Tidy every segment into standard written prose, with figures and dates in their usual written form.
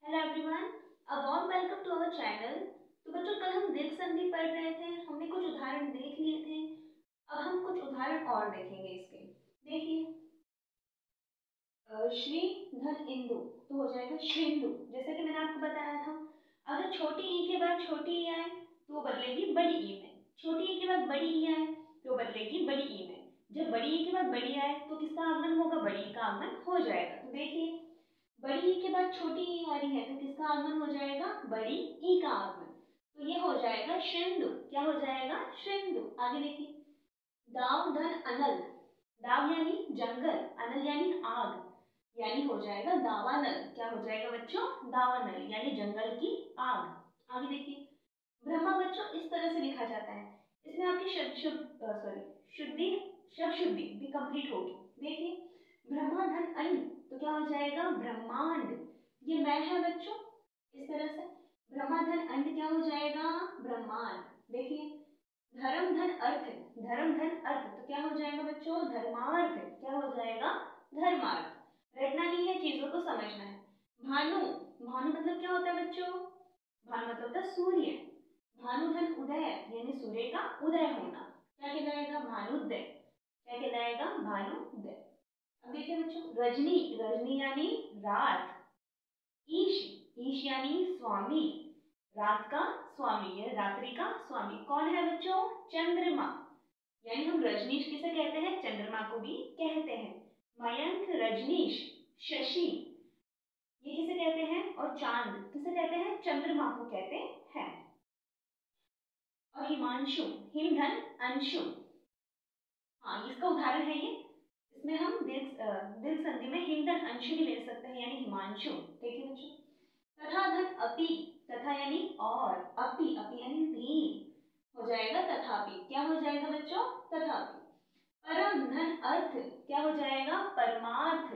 Hello everyone, a warm welcome to our channel. तो बच्चों, कल हम दीर्घ संधि पढ़ रहे थे, हमने कुछ उदाहरण देख लिए थे। अब हम कुछ उदाहरण और देखेंगे इसके। देखिए, श्री धन इंदु तो हो जाएगा श्रिंदु। जैसे कि मैंने आपको बताया था, अगर छोटी ई के बाद छोटी ई आए तो वो बदलेगी बड़ी ई में, छोटी ई के बाद बड़ी ई आए तो बदलेगी बड़ी ई में। जब बड़ी ई के बाद बड़ी आए तो किसका आगमन होगा? बड़ी ई का आगमन हो जाएगा। तो देखिए, बड़ी ई के बाद छोटी ई आ रही है तो किसका आगमन हो जाएगा? बड़ी ई का आगमन। तो ये हो जाएगा श्रिंदु। क्या हो जाएगा? श्रिंदु। आगे देखिए, दाव धन अनल। दाव यानी जंगल, अनल यानी आग, यानी हो जाएगा दावानल। क्या हो जाएगा बच्चों? दावानल यानी जंगल की आग। आगे देखिए, ब्रह्मा बच्चों इस तरह से लिखा जाता है। इसमें आपकी शुद्धि, शब्द शुद्धि भी कंप्लीट होगी। देखिए, ब्रह्मा धन अंड तो क्या हो जाएगा? ब्रह्मांड। ये मैं है बच्चों, इस तरह से ब्रह्मा धन अंड क्या हो जाएगा? ब्रह्मांड। देखिए, धर्म धन अर्थ, धर्म धन अर्थ तो क्या हो जाएगा बच्चों? धर्मार्थ। क्या हो जाएगा? धर्मार्थ। रटना नहीं है, चीजों को समझना है। भानु, भानु मतलब क्या होता है बच्चों? भानु मतलब होता है सूर्य। भानु धन उदय यानी सूर्य का उदय होना। क्या कहलाएगा? भानुदय। क्या कहलाएगा? भानुदय। अब देखिए बच्चों, रजनी, रजनी यानी रात। ईश, ईश यानी स्वामी, रात का स्वामी या रात्रि का स्वामी। कौन है बच्चों? चंद्रमा। यानी हम रजनीश किसे कहते हैं? चंद्रमा को भी कहते हैं। मयंक, रजनीश, शशि ये किसे कहते हैं? और चांद किसे कहते हैं? चंद्रमा को कहते हैं। और हिमांशु, हिम धन अंशु। हाँ, इसका उदाहरण है ये। इसमें हम दीर्घ संधि में हिम धन अंशु भी ले सकते हैं, यानी हिमांशु। देखिए बच्चों, तथा धन अपि, तथा यानी और, अपि, अपि यानी भी, हो जाएगा तथापि। क्या हो जाएगा बच्चों? तथापि। परम धन अर्थ क्या हो जाएगा? परमार्थ।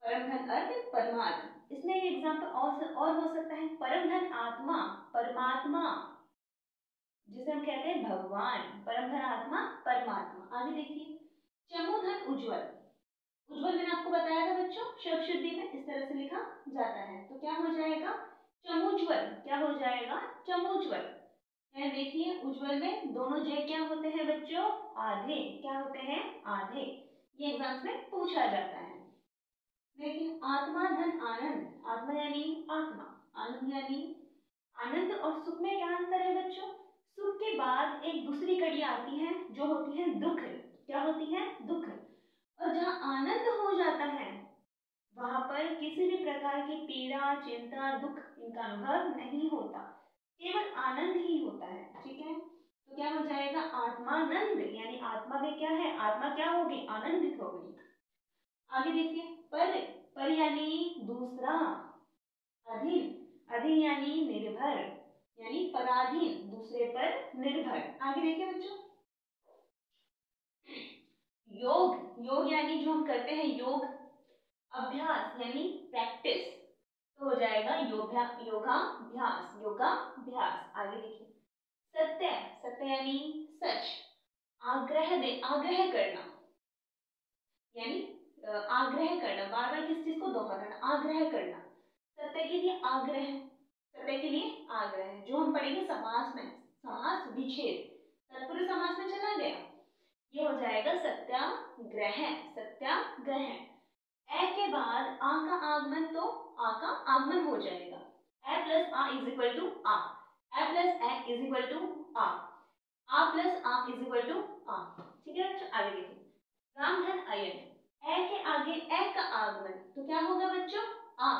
परम धन अर्थ परमार्थ। इसमें एक एग्जांपल और हो सकता है, परम धन आत्मा, परमात्मा जिसे हम कहते हैं भगवान। परम धन आत्मा परमात्मा। आगे देखिए, चमु धन उज्जवल। उज्जवल मैंने आपको बताया था बच्चों, शब्द शुद्धि में इस तरह से लिखा जाता है। तो क्या हो जाएगा? चमुज्वल। क्या हो जाएगा? चमुज्वल। देखिए, उज्जवल में दोनों जय क्या होते हैं बच्चों? आधे। क्या होते हैं? आधे। ये एग्जाम्स में पूछा जाता है। देखिए, आत्मा धन आनंद, आत्मा यानी आत्मा, आनंद यानी आनंद। और सुख में क्या अंतर है बच्चों? सुख के बाद एक दूसरी कड़ी आती है जो होती है दुख। क्या होती है? दुख। और जहाँ आनंद हो जाता है वहां पर किसी भी प्रकार की पीड़ा, चिंता, दुख इनका अनुभव नहीं होता, केवल आनंद ही होता है। ठीक है, तो क्या हो जाएगा? आत्मानंद, यानी आत्मा में क्या है? आत्मा क्या होगी? आनंदित हो गई। आगे देखिए, पर यानी दूसरा, अधीन, अधीन यानी निर्भर, यानी पराधीन, दूसरे पर निर्भर। आगे देखिए बच्चों, योग, योग यानी जो हम करते हैं योग, अभ्यास यानी प्रैक्टिस, तो हो जाएगा योगाभ्यास, योगाभ्यास। आगे देखिए, सत्य, सत्य यानी सच, आग्रह करना, यानी आग्रह करना, बार बार किस चीज को दोहराना, आग्रह करना। सत्य के लिए आग्रह, सत्य के लिए आग्रह, जो हम पढ़ेंगे समास में, समास विच्छेद, तत्पुरुष समास में चला गया, ये हो जाएगा सत्याग्रह, सत्याग्रह। ए के बाद आ का आगमन, तो आ का आगमन हो जाएगा। A plus A is equal to A, A plus A is equal to A plus A is equal to A. ठीक है बच्चों, आगे देखिए, रामधन अयन, ए के आगे ए का आगमन तो क्या होगा बच्चों? आ,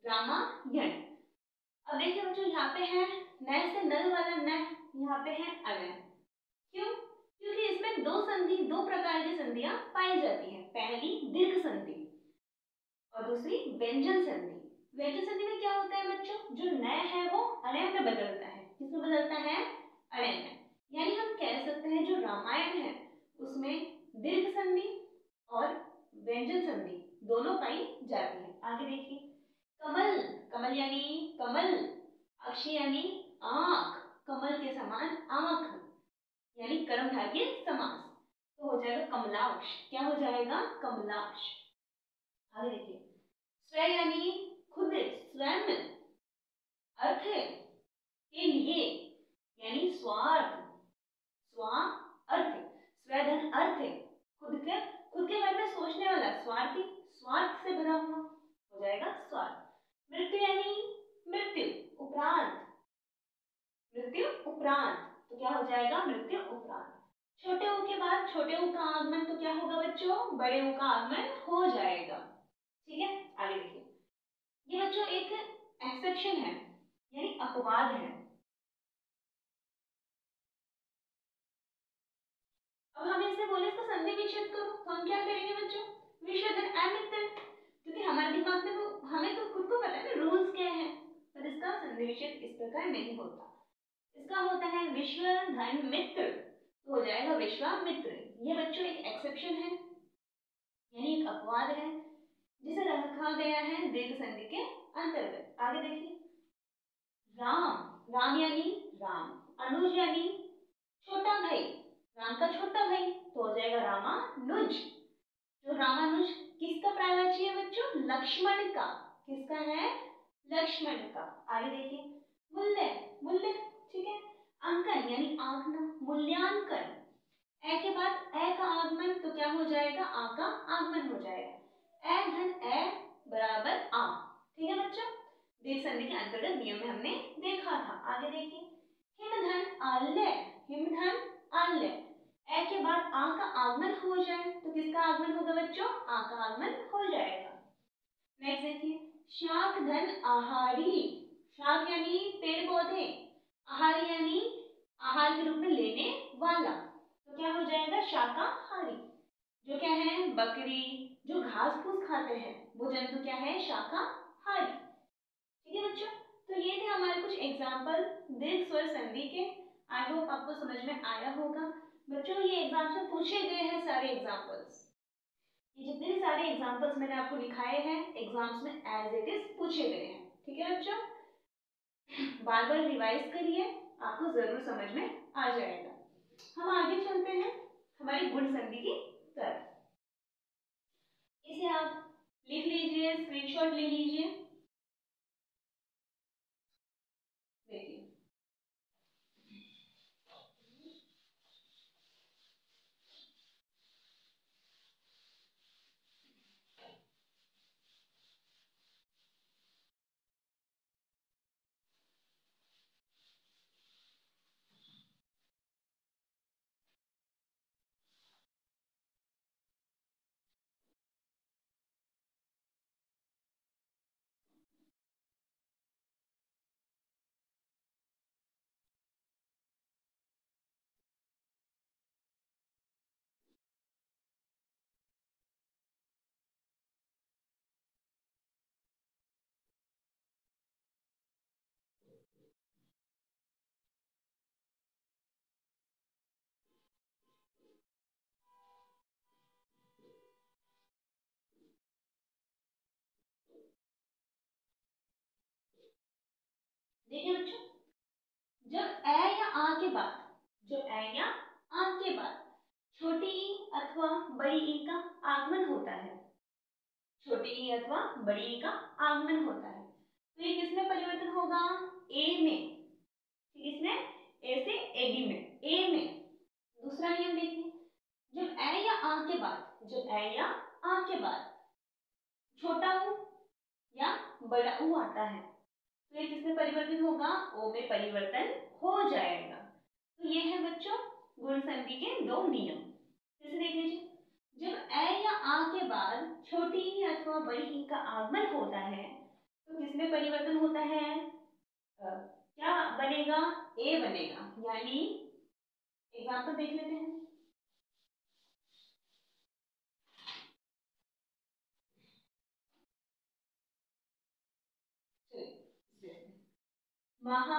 रामायण। अब देखिए बच्चों, यहाँ पे है न से नल वाला न, यहाँ पे है अनन। क्यों? क्योंकि इसमें दो संधि, दो प्रकार की संधियां पाई जाती हैं। पहली दीर्घ संधि और दूसरी व्यंजन संधि। व्यंजन संधि में क्या होता है बच्चों? जो न है वो अणय में बदलता है। किसमें बदलता है? अणय में। यानी हम कह सकते हैं जो रामायण है उसमें दीर्घ संधि और व्यंजन संधि दोनों पाई जाती है। आगे देखिए, कमल, कमल यानी कमल, अक्षी यानी आंख, कमल के समान आंख, यानी कर्मधारय समास, तो हो जाएगा कमलाक्ष। क्या हो जाएगा? कमलाक्ष। आगे देखिए, स्व यानी खुद, स्वयं, अर्थ के लिए, यानी स्वार्थ, स्वार्थ, स्वधन अर्थ, खुद के बारे में सोचने वाला, स्वार्थी, स्वार्थ से भरा हुआ हो जाएगा स्वार्थ। मृत्यु यानी मृत्यु उपरांत, मृत्यु उपरांत, तो क्या हो जाएगा मृत्यु उपरांत। छोटे ऊ के बाद छोटे ऊ का आगमन तो क्या होगा बच्चों, बड़े ऊ का आगमन हो जाएगा। ठीक है, आगे देखिए, ये बच्चों एक एक्सेप्शन है, यानी अपवाद है। अब हमें इसे बोले इसका संधि विच्छेद करो, तो हम क्या करेंगे बच्चों, विच्छेदन अमित्र, क्योंकि हमारे दिमाग में तो हमें तो खुद को पता है ना रूल्स क्या है, पर इसका संधि विच्छेद इस प्रकार नहीं होता। इसका होता है विश्व धन मित्र, तो हो जाएगा विश्वामित्र। ये बच्चों एक एक्सेप्शन है, यानी एक अपवाद है जिसे रखा गया है दीर्घ संधि के अंतर्गत। आगे देखिए, राम, राम यानी राम, अनुज यानी छोटा भाई, राम का छोटा भाई, तो हो जाएगा रामानुज। जो रामानुज किसका पर्यायवाची है बच्चों, लक्ष्मण का, किसका है, लक्ष्मण का। आगे देखिए, मूल्य, मूल्य, ठीक है, अंकन यानी आंकना, मूल्यांकन, ए के बाद ए का आगमन तो क्या हो जाएगा, आ का आगमन हो जाएगा, ए धन ए बराबर आ। ठीक है बच्चों, दीर्घ संधि के अंतर्गत नियम में हमने देखा था। आगे देखिए, हिम धन आल्य, हिम धन आल्य, ए के बाद आ का आगमन हो जाए तो किसका आगमन होगा बच्चों, आ का आगमन हो जाएगा। नेक्स्ट देखिए, शाक धन आहारी, शाक यानी पेड़ पौधे, आहारी यानी आहार के रूप में लेने वाला, तो क्या हो जाएगा शाकाहारी। जो क्या है, बकरी, जो घास फूस खाते हैं वो जंतु क्या है, शाकाहारी। ठीक है बच्चों, तो ये थे हमारे कुछ एग्जाम्पल दीर्घ स्वर संधि के। आई होप आपको समझ में आया होगा बच्चों। ये एग्जाम्स में पूछे गए हैं सारे एग्जाम्पल्स, ये जितने भी सारे एग्जाम्पल्स मैंने आपको लिखाए हैं एग्जाम्स में एज इट इज पूछे गए हैं। ठीक है बच्चों, बार बार रिवाइज करिए, आपको जरूर समझ में आ जाएगा। हम आगे चलते हैं हमारी गुण संधि की तरफ। इसे आप लिख लीजिए, स्क्रीनशॉट ले लीजिए। देखिए, देखिए बच्चों, जब ए या आ के बाद, जब ए या आ के बाद छोटी ई अथवा बड़ी ई का आगमन होता है, छोटी ई अथवा बड़ी ई का आगमन होता है, तो ये किसमें परिवर्तन होगा, ए में, किसमें, ए से एडी में, ए में। दूसरा नियम देखिए, जब ए या आ के बाद, जब ए या आ के बाद छोटा ऊ या बड़ा ऊ आता है तो ये किसमें परिवर्तित होगा, ओ में परिवर्तन हो जाएगा। तो ये है बच्चों गुण संधि के दो नियम। जैसे देख लीजिए, जब ए या आ के बाद छोटी ई अथवा बड़ी ई का आगमन होता है तो किसमें परिवर्तन होता है, क्या बनेगा, ए बनेगा। यानी एग्जाम्पल देख लेते हैं। महा,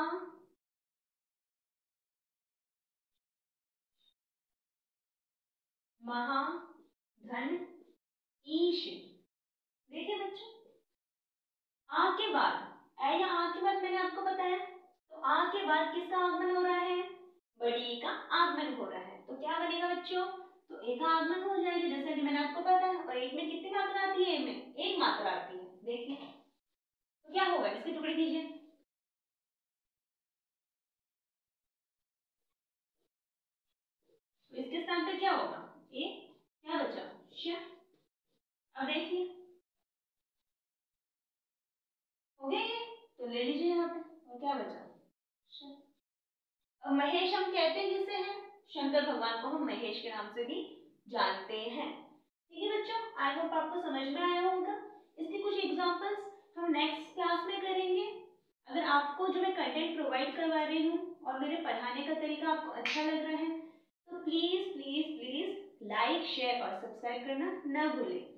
महा, धन, ईश। देखिए बच्चों, आ के बाद, ए या आ के बाद मैंने आपको बताया, तो आ के बाद किसका आगमन हो रहा है, बड़ी ई का आगमन हो रहा है, तो क्या बनेगा बच्चों, तो ए का आगमन हो जाएगा जैसे कि मैंने आपको बताया। और एक में कितनी मात्रा आती है, ए में एक मात्रा आती है। देखिए, क्या होगा? ए क्या बचा? श। अब देखिए हो गया ये, तो ले लीजिए यहाँ पे। और क्या बचा? श। अब महेश हम कहते हैं किसे हैं? शंकर भगवान को हम महेश के नाम से भी जानते हैं। ठीक है बच्चों, आई होप आपको समझ में आया होगा। इसके कुछ एग्जांपल्स हम नेक्स्ट क्लास में करेंगे। अगर आपको जो मैं कंटेंट प्रोवाइड करवा रही हूँ और मेरे पढ़ाने का तरीका आपको अच्छा लग रहा है तो please please please like share और सब्सक्राइब करना ना भूलें।